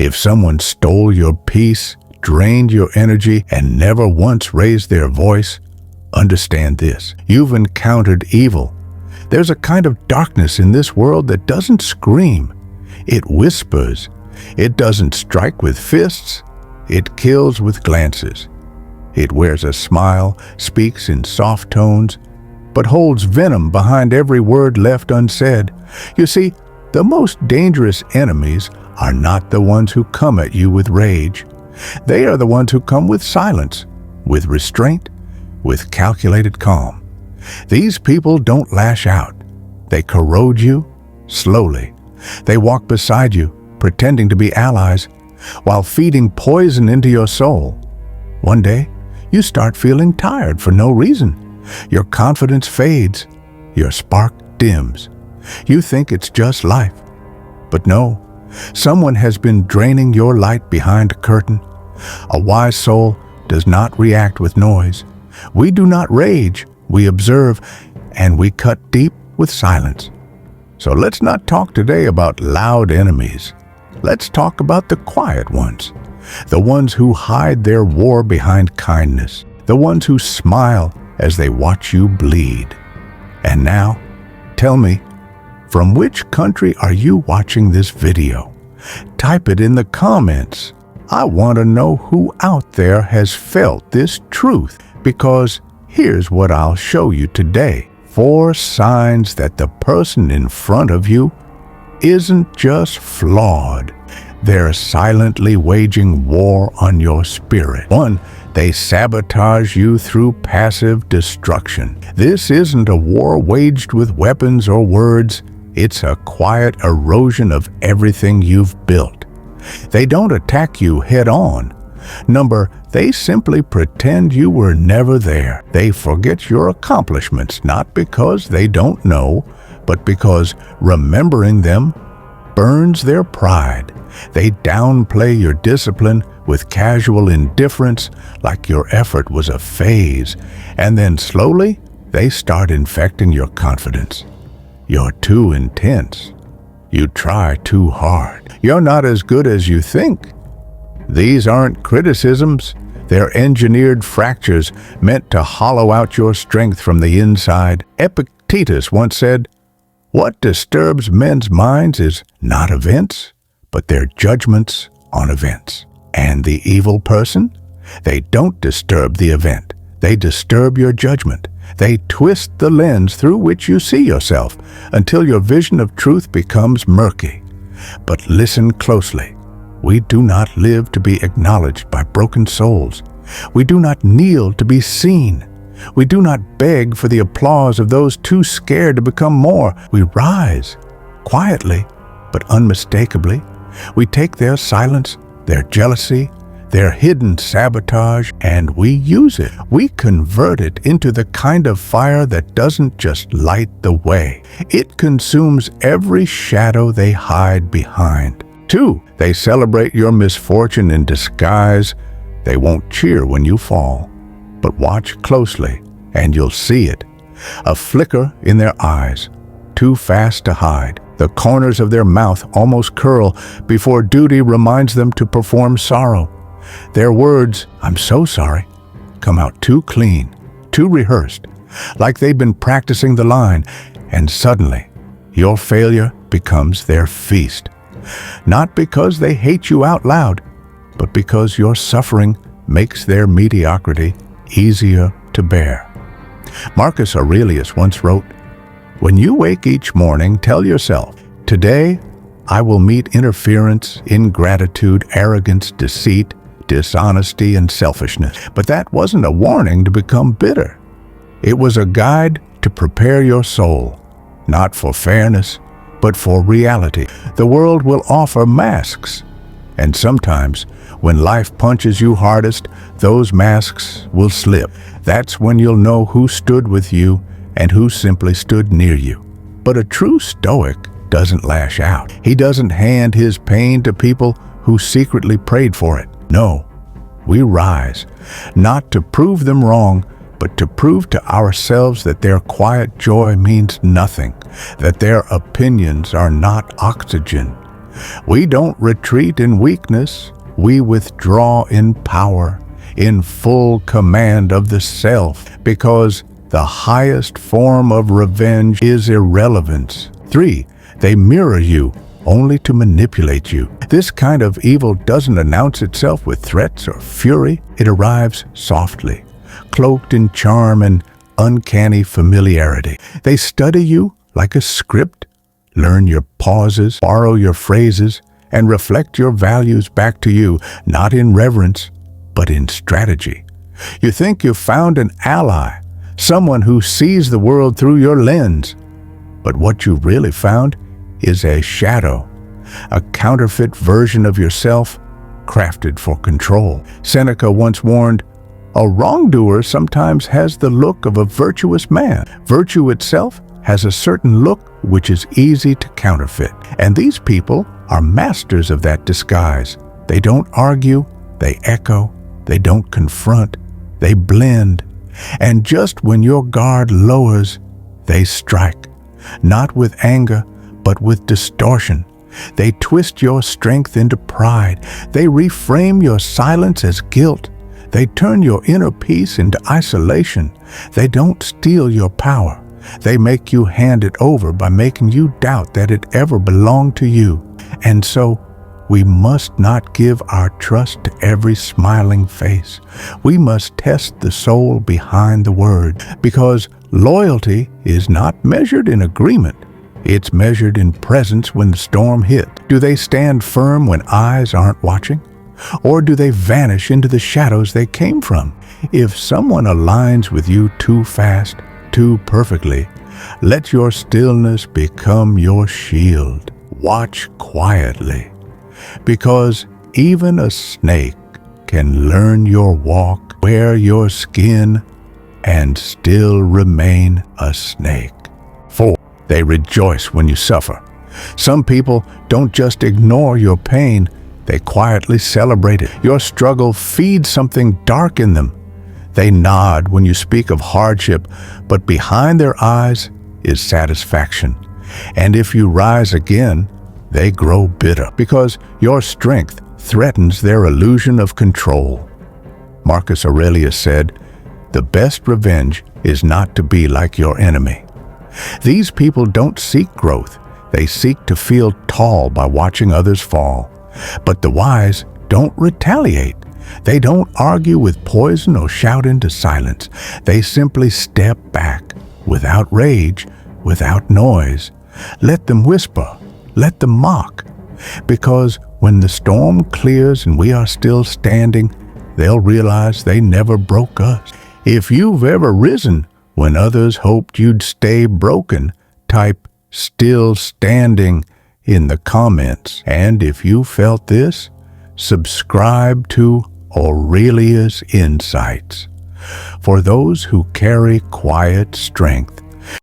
If someone stole your peace, drained your energy, and never once raised their voice, understand this: you've encountered evil. There's a kind of darkness in this world that doesn't scream. It whispers. It doesn't strike with fists. It kills with glances. It wears a smile, speaks in soft tones, but holds venom behind every word left unsaid. You see, the most dangerous enemies are not the ones who come at you with rage. They are the ones who come with silence, with restraint, with calculated calm. These people don't lash out. They corrode you slowly. They walk beside you, pretending to be allies, while feeding poison into your soul. One day, you start feeling tired for no reason. Your confidence fades. Your spark dims. You think it's just life. But no, someone has been draining your light behind a curtain. A wise soul does not react with noise. We do not rage. We observe, and we cut deep with silence. So let's not talk today about loud enemies. Let's talk about the quiet ones, the ones who hide their war behind kindness, the ones who smile as they watch you bleed. And now, tell me, from which country are you watching this video? Type it in the comments. I want to know who out there has felt this truth, because here's what I'll show you today. 4 signs that the person in front of you isn't just flawed. They're silently waging war on your spirit. 1, they sabotage you through passive destruction. This isn't a war waged with weapons or words. It's a quiet erosion of everything you've built. They don't attack you head on. They simply pretend you were never there. They forget your accomplishments, not because they don't know, but because remembering them burns their pride. They downplay your discipline with casual indifference, like your effort was a phase, and then slowly they start infecting your confidence. You're too intense. You try too hard. You're not as good as you think. These aren't criticisms. They're engineered fractures meant to hollow out your strength from the inside. Epictetus once said, "What disturbs men's minds is not events, but their judgments on events." And the evil person? They don't disturb the event. They disturb your judgment. They twist the lens through which you see yourself until your vision of truth becomes murky. But listen closely. We do not live to be acknowledged by broken souls. We do not kneel to be seen. We do not beg for the applause of those too scared to become more. We rise, quietly but unmistakably. We take their silence, their jealousy, their hidden sabotage, and we use it. We convert it into the kind of fire that doesn't just light the way. It consumes every shadow they hide behind. 2, they celebrate your misfortune in disguise. They won't cheer when you fall. But watch closely, and you'll see it. A flicker in their eyes, too fast to hide. The corners of their mouth almost curl before duty reminds them to perform sorrow. Their words, "I'm so sorry," come out too clean, too rehearsed, like they've been practicing the line, and suddenly your failure becomes their feast. Not because they hate you out loud, but because your suffering makes their mediocrity easier to bear. Marcus Aurelius once wrote, "When you wake each morning, tell yourself, 'Today I will meet interference, ingratitude, arrogance, deceit, dishonesty, and selfishness.'" But that wasn't a warning to become bitter. It was a guide to prepare your soul, not for fairness, but for reality. The world will offer masks, and sometimes, when life punches you hardest, those masks will slip. That's when you'll know who stood with you and who simply stood near you. But a true Stoic doesn't lash out. He doesn't hand his pain to people who secretly prayed for it. No, we rise, not to prove them wrong, but to prove to ourselves that their quiet joy means nothing, that their opinions are not oxygen. We don't retreat in weakness, we withdraw in power, in full command of the self, because the highest form of revenge is irrelevance. 3. They mirror you only to manipulate you. This kind of evil doesn't announce itself with threats or fury. It arrives softly, cloaked in charm and uncanny familiarity. They study you like a script, learn your pauses, borrow your phrases, and reflect your values back to you, not in reverence, but in strategy. You think you've found an ally, someone who sees the world through your lens. But what you've really found is a shadow, a counterfeit version of yourself crafted for control. Seneca once warned, "A wrongdoer sometimes has the look of a virtuous man. Virtue itself has a certain look which is easy to counterfeit." And these people are masters of that disguise. They don't argue, they echo, they don't confront, they blend. And just when your guard lowers, they strike, not with anger, but with distortion. They twist your strength into pride. They reframe your silence as guilt. They turn your inner peace into isolation. They don't steal your power. They make you hand it over by making you doubt that it ever belonged to you. And so, we must not give our trust to every smiling face. We must test the soul behind the word, because loyalty is not measured in agreement. It's measured in presence when the storm hits. Do they stand firm when eyes aren't watching? Or do they vanish into the shadows they came from? If someone aligns with you too fast, too perfectly, let your stillness become your shield. Watch quietly, because even a snake can learn your walk, wear your skin, and still remain a snake. 4. They rejoice when you suffer. Some people don't just ignore your pain, they quietly celebrate it. Your struggle feeds something dark in them. They nod when you speak of hardship, but behind their eyes is satisfaction. And if you rise again, they grow bitter, because your strength threatens their illusion of control. Marcus Aurelius said, "The best revenge is not to be like your enemy." These people don't seek growth. They seek to feel tall by watching others fall. But the wise don't retaliate. They don't argue with poison or shout into silence. They simply step back, without rage, without noise. Let them whisper, let them mock. Because when the storm clears and we are still standing, they'll realize they never broke us. If you've ever risen when others hoped you'd stay broken, type "still standing" in the comments. And if you felt this, subscribe to Aurelius Insights. For those who carry quiet strength,